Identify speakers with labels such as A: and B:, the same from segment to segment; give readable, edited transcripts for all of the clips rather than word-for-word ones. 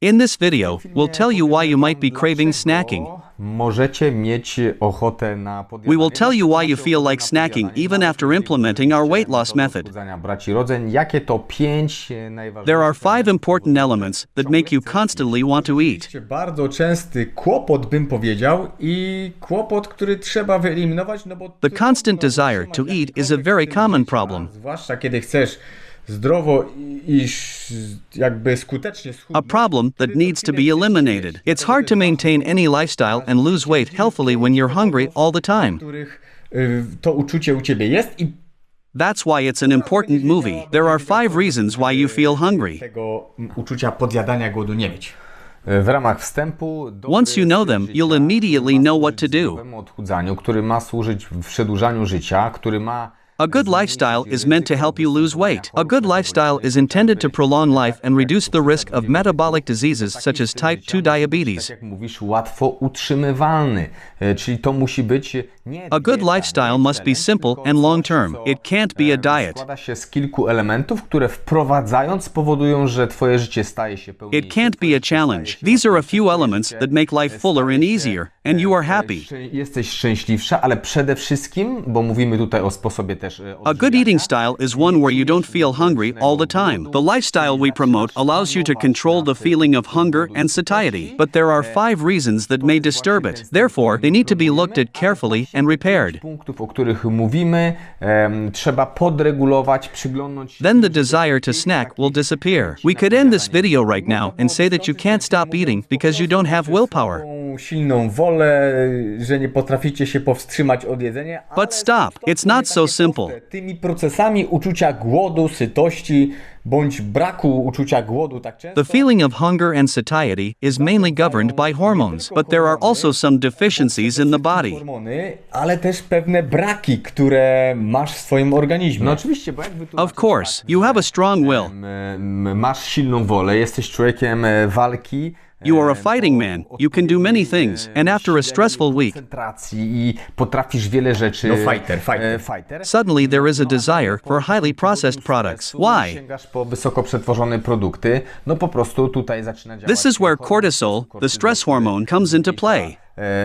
A: In this video, we'll tell you why you might be craving snacking.
B: Możecie mieć ochotę na
A: We will tell you why you feel like snacking even after implementing our weight loss method.
B: Braci Rodzeń, jakie to 5
A: There are 5 important elements that make you constantly want to eat.
C: Bardzo częsty kłopot, bym powiedział, i kłopot, który trzeba wyeliminować, no bo
A: The constant desire to eat is a very common problem.
C: zwłaszcza kiedy chcesz zdrowo i jakby skutecznie
A: A
C: schudnąć.
A: problem that needs to be eliminated. It's hard to maintain any lifestyle and lose weight healthily when you're hungry all the time.
C: Których to uczucie u ciebie jest i
A: That's why it's an important movie. There are 5 reasons why you feel hungry.
C: tego uczucia podjadania, głodu nie mieć.
B: W ramach wstępu
A: Once you know them, you'll immediately know what to do.
B: odchudzaniu, który ma służyć w przedłużaniu życia, który ma
A: A good lifestyle is meant to help you lose weight. A good lifestyle is intended to prolong life and reduce the risk of metabolic diseases such as type 2 diabetes.
B: jak mówisz, łatwo utrzymywalny, czyli to musi być nie
A: A good lifestyle must be simple and long-term. It can't be a diet.
B: składa się z kilku elementów, które wprowadzając powodują, że twoje życie staje się pełniejsze.
A: It can't be a challenge. These are a few elements that make life fuller and easier, and you are happy.
B: Jesteś szczęśliwsza, ale przede wszystkim, bo mówimy tutaj o sposobie też
A: A good eating style is one where you don't feel hungry all the time. The lifestyle we promote allows you to control the feeling of hunger and satiety, but there are 5 reasons that may disturb it. Therefore, they need to be looked at carefully and repaired.
B: punktów, o których mówimy, trzeba podregulować, przyglądnąć się.
A: Then the desire to snack will disappear. We could end this video right now and say that you can't stop eating because you don't have willpower.
C: Tą silną wolę, że nie potraficie się powstrzymać od jedzenia.
A: But stop. It's not so simple.
C: Tymi procesami uczucia głodu, sytości bądź braku uczucia głodu tak często.
A: The feeling of hunger and satiety is mainly governed by hormones, but there are also some deficiencies in the body.
C: Hormony, ale też pewne braki, które masz w swoim organizmie.
B: No oczywiście, bo jak
A: Of course, you have a strong will.
B: masz silną wolę, jesteś człowiekiem walki.
A: You are a fighting man. You can do many things, and after a stressful week,
B: Koncentracji i potrafisz wiele rzeczy.
C: No fighter.
A: suddenly there is a desire for highly processed products. Why?
B: Sięgasz po wysoko przetworzone produkty, no po prostu tutaj zaczyna działać.
A: This is where cortisol, the stress hormone, comes into play.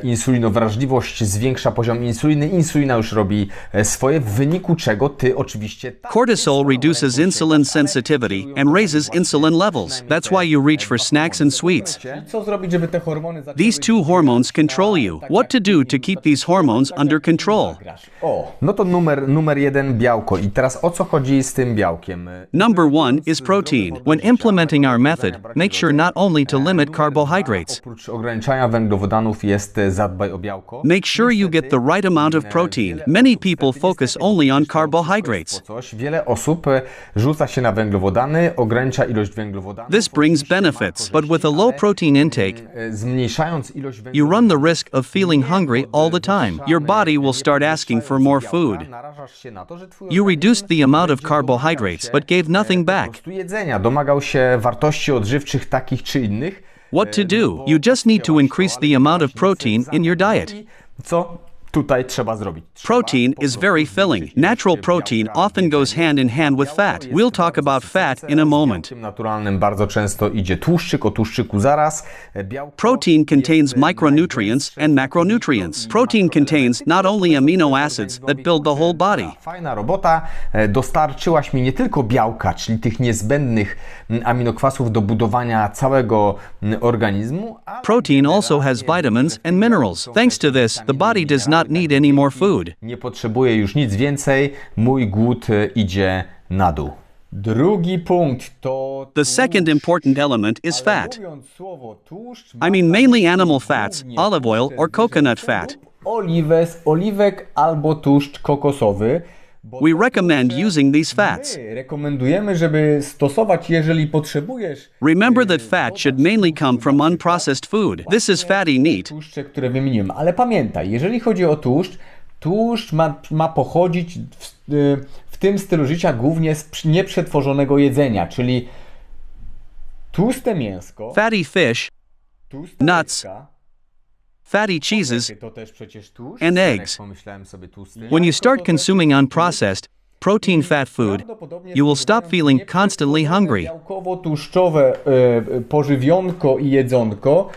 B: Insulinowrażliwość zwiększa poziom insuliny, insulina już robi swoje, w wyniku czego ty oczywiście...
A: Cortisol reduces insulin sensitivity and raises insulin levels. That's why you reach for snacks and sweets.
C: Co zrobić, żeby te hormony zaczęły...
A: These 2 hormones control you. What to do to keep these hormones under control?
C: O,
B: No to numer 1 białko. I teraz o co chodzi z tym białkiem?
A: Number 1 is protein. When implementing our method, make sure not only to limit carbohydrates.
B: Oprócz ograniczania węglowodanów jest zadbaj o białko.
A: Make sure you get the right amount of protein. Many people focus only on carbohydrates.
B: Wiele osób rzuca się na węglowodany, ogranicza ilość węglowodanów.
A: This brings benefits, but with a low protein intake,
B: Zmniejszając ilość
A: you run the risk of feeling hungry all the time. Your body will start asking for more food.
B: Narażasz się na to, że twój
A: You reduced the amount of carbohydrates, but gave nothing
B: po
A: back.
B: prostu jedzenia, domagał się wartości odżywczych takich czy innych.
A: What to do? You just need to increase the amount of protein in your diet.
B: Co tutaj trzeba zrobić?
A: Protein is very filling. Natural protein often goes hand in hand with fat. We'll talk about fat in a moment.
B: Tym naturalnym bardzo często idzie tłuszczyk, o tłuszczyku zaraz. Białko
A: Protein contains micronutrients and macronutrients. Protein contains not only amino acids that build the whole body.
B: Fajna robota. Dostarczyłaś mi nie tylko białka, czyli tych niezbędnych aminokwasów do budowania całego organizmu, ale
A: Protein also has vitamins and minerals. Thanks to this, the body does not need any more food.
B: nie potrzebuję już nic więcej. Mój głód idzie na dół.
C: drugi punkt to...
A: The second important element is fat.
C: Mówiąc słowo tłuszcz,
A: I mean mainly animal fats, olive oil or coconut fat.
C: oliwę z oliwek albo tłuszcz kokosowy.
A: We recommend using these fats.
C: My rekomendujemy, żeby stosować, jeżeli potrzebujesz
A: Remember that fat should mainly come from unprocessed food. This is fatty meat.
C: tłuszcze, które wymieniłem. Ale pamiętaj, jeżeli chodzi o tłuszcz, tłuszcz ma pochodzić w tym stylu życia głównie z nieprzetworzonego jedzenia, czyli tłuste mięsko,
A: Fatty fish,
C: tłusta
A: nuts,
C: rybka,
A: fatty cheeses,
C: to też przecież tłuszcz.
A: and eggs.
B: Pomyślałem sobie tłusty.
A: When you start consuming unprocessed, protein fat food, you will stop feeling constantly hungry.
C: Białkowo-tłuszczowe pożywionko i jedzonko,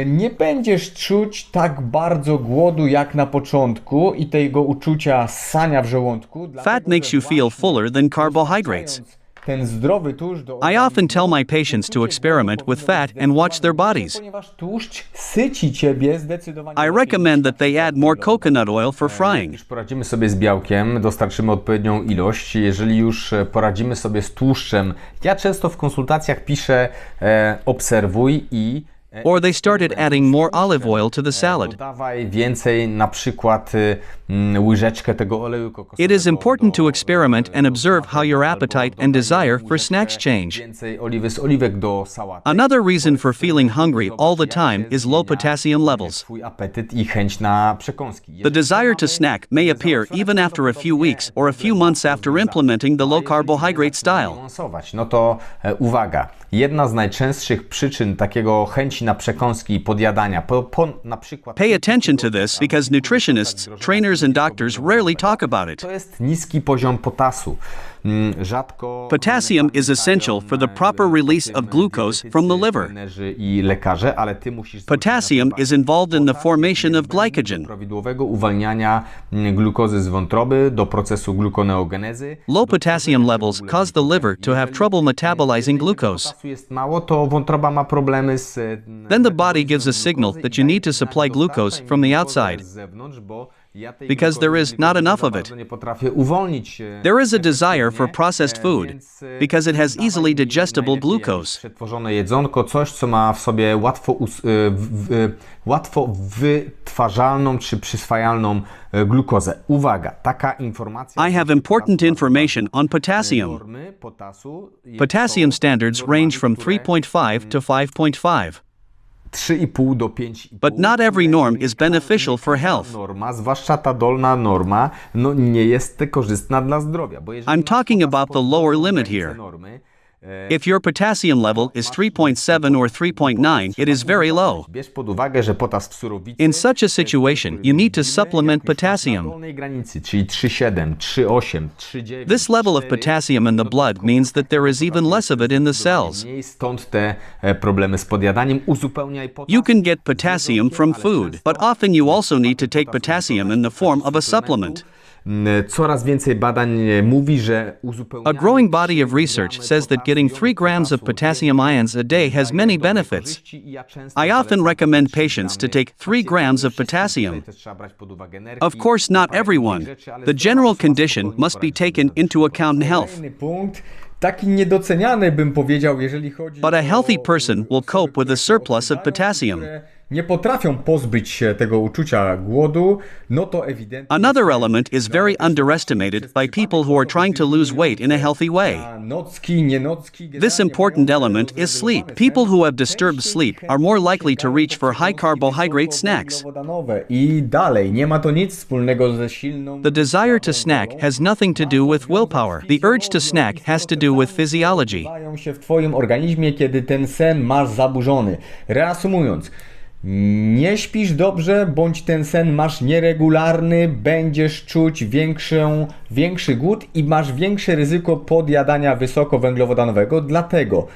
C: nie będziesz czuć tak bardzo głodu jak na początku i tego uczucia ssania w żołądku.
A: Fat makes you feel fuller than carbohydrates.
C: Ten zdrowy tłuszcz do
A: I often tell my patients to experiment with fat and watch their bodies.
C: Ponieważ tłuszcz syci ciebie zdecydowanie.
A: I recommend that they add more coconut oil for frying.
B: Już poradzimy sobie z białkiem, dostarczymy odpowiednią ilość. Jeżeli już poradzimy sobie z tłuszczem, ja często w konsultacjach piszę obserwuj i
A: Or they started adding more olive oil to the salad.
B: dodawaj więcej, na przykład łyżeczkę tego oleju kokosowego.
A: It is important to experiment and observe how your appetite and desire for snacks change.
B: Więcej oliwy z oliwek do sałaty.
A: Another reason for feeling hungry all the time is low potassium levels.
B: Twój apetyt i chęć na przekąski.
A: The desire to snack may appear even after a few weeks or a few months after implementing the low carbohydrate style.
B: No to uwaga, jedna z najczęstszych przyczyn takiego chęci na przekąski i podjadania, na przykład...
A: Pay attention to this because nutritionists, trainers, and doctors rarely talk about it.
B: To jest niski poziom potasu. Rzadko...
A: Potassium is essential for the proper release of glucose from the liver.
B: I lekarze, ale ty musisz...
A: Potassium is involved in the formation of glycogen.
B: Prawidłowego uwalniania glukozy z wątroby do procesu glukoneogenezy.
A: Low potassium levels cause the liver to have trouble metabolizing glucose.
B: Potasu jest mało, to wątroba ma problemy z...
A: Then the body gives a signal that you need to supply glucose from the outside, because there is not enough of it.
B: Nie potrafię uwolnić.
A: There is a desire for processed food, because it has easily digestible glucose.
B: Przetworzone jedzonko, coś co ma w sobie łatwo wytwarzalną czy przyswajalną glukozę. Uwaga, taka informacja...
A: I have important information on potassium. Potassium standards range from 3.5 to 5.5.
B: 3,5 do 5,5.
A: But not every norm is beneficial for health.
B: Norma, zwłaszcza ta dolna norma, no nie jest korzystna dla zdrowia. Bo
A: I'm talking about the lower limit here. If your potassium level is 3.7 or 3.9, it is very low.
B: Bierz pod uwagę, że potas w surowicy...
A: In such a situation, you need to supplement potassium.
B: dolnej granicy, czyli 3,7, 3,8, 3,9.
A: This level of potassium in the blood means that there is even less of it in the cells.
B: Stąd te problemy z podjadaniem. Uzupełniaj potas.
A: You can get potassium from food, but often you also need to take potassium in the form of a supplement.
B: Coraz więcej badań mówi, że uzupełnianie...
A: A growing body of research says that getting 3 grams of potassium ions a day has many benefits. I often recommend patients to take 3 grams of potassium. Of course, not everyone. The general condition must be taken into account in health.
C: Taki niedoceniany bym powiedział, jeżeli chodzi
A: But a healthy person will cope with a surplus of potassium.
C: nie potrafią pozbyć się tego uczucia głodu, no to ewidentnie...
A: Another element is very underestimated by people who are trying to lose weight in a healthy way.
C: Nocki, nienocki...
A: This important element is sleep. People who have disturbed sleep are more likely to reach for high carbohydrate snacks.
C: I dalej, nie ma to nic wspólnego ze silną...
A: The desire to snack has nothing to do with willpower. The urge to snack has to do with physiology.
C: ...się w twoim organizmie, kiedy ten sen masz zaburzony. Reasumując, nie śpisz dobrze, bądź ten sen masz nieregularny, będziesz czuć większy głód i masz większe ryzyko podjadania wysokowęglowodanowego, dlatego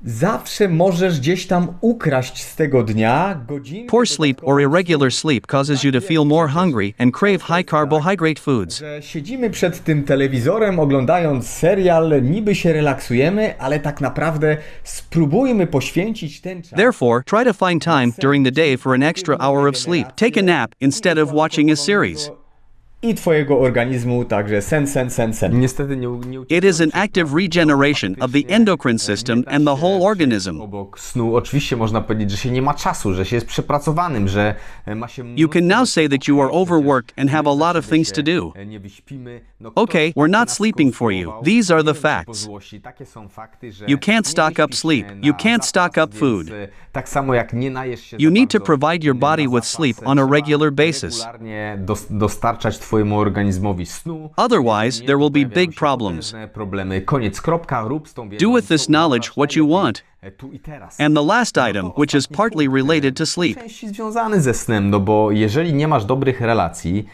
C: zawsze możesz gdzieś tam ukraść z tego dnia godziny...
A: Poor sleep or irregular sleep causes you to feel more hungry and crave high carbohydrate foods.
C: Siedzimy przed tym telewizorem, oglądając serial, niby się relaksujemy, ale tak naprawdę spróbujmy poświęcić ten czas...
A: Therefore, try to find time during the day for an extra hour of sleep. Take a nap instead of watching a series.
C: I twojego organizmu, także sen.
B: Niestety
A: It is an active regeneration of the endocrine system and the whole organism.
B: Obok snu oczywiście można powiedzieć, że się nie ma czasu, że się jest przepracowanym, że ma się...
A: You can now say that you are overworked and have a lot of things to do.
B: Nie wyśpimy.
A: Okay, we're not sleeping for you. These are the facts.
B: Takie są fakty, że
A: You can't stock up sleep. You can't stock up food.
B: Tak samo jak nie najesz się
A: You need to provide your body with sleep on a regular basis.
B: regularnie dostarczać twojemu organizmowi snu.
A: Otherwise, there will be big problems.
B: Problemy. Koniec, kropka, rób z tą wiedzą.
A: Do with this knowledge what you want.
B: Tu i teraz.
A: And the last item, which is partly related to sleep.
B: Części związany ze snem, no bo jeżeli nie masz dobrych relacji,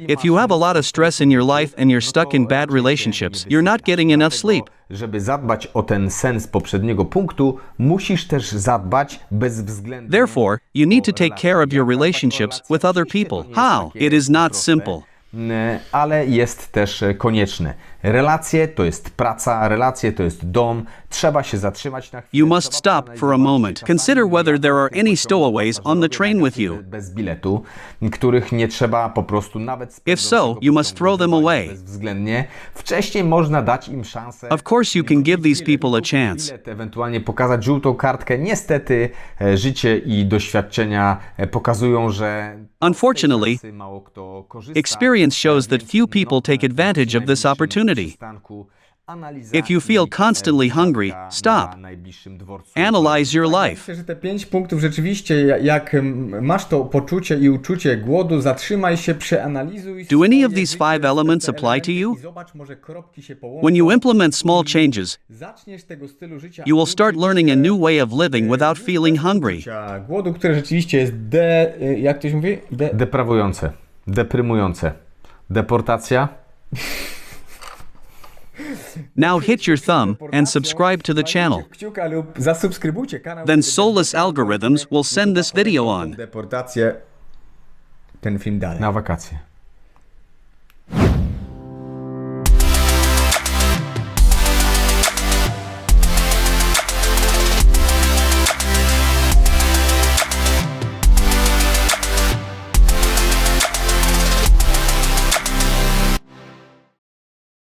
A: If you have a lot of stress in your life and you're stuck in bad relationships, you're not getting enough sleep.
B: Żeby zadbać o ten sen z poprzedniego punktu, musisz też zadbać bezwzględnie.
A: Therefore, you need to take care of your relationships with other people. How? It is not simple.
B: Ale jest też konieczne. Relacje to jest praca, relacje to jest dom. Trzeba się zatrzymać na chwilę.
A: You must stop for a moment. Consider whether there are any stowaways on the train with you.
B: Bez biletu, których nie trzeba po prostu nawet.
A: If so, you must throw them away.
B: Bezwzględnie. Wcześniej można dać im szansę.
A: Of course you can give these people a chance.
B: Bilet, ewentualnie pokazać żółtą kartkę. Niestety życie i doświadczenia pokazują, że
A: Unfortunately,
B: mało kto korzysta.
A: experience shows that few people take advantage of this opportunity. If you feel constantly hungry, stop. Analyze your life.
C: Myślę, że te 5 punktów rzeczywiście, jak masz to poczucie i uczucie głodu, zatrzymaj się, przeanalizuj.
A: Do any of these 5 elements apply to you?
C: I zobacz, może kropki się połączą.
A: When you implement small changes,
C: Zaczniesz tego stylu życia
A: you will start learning a new way of living without feeling hungry.
C: Głodu, które rzeczywiście jest jak to się mówi?
B: Deprawujące, deprymujące. Deportacja.
A: Now hit your thumb and subscribe to the channel.
C: Kciuka lub zasubskrybujcie kanał.
A: Then soulless algorithms will send this video on.
C: Deportację. Ten film dalej.
B: Na wakacje.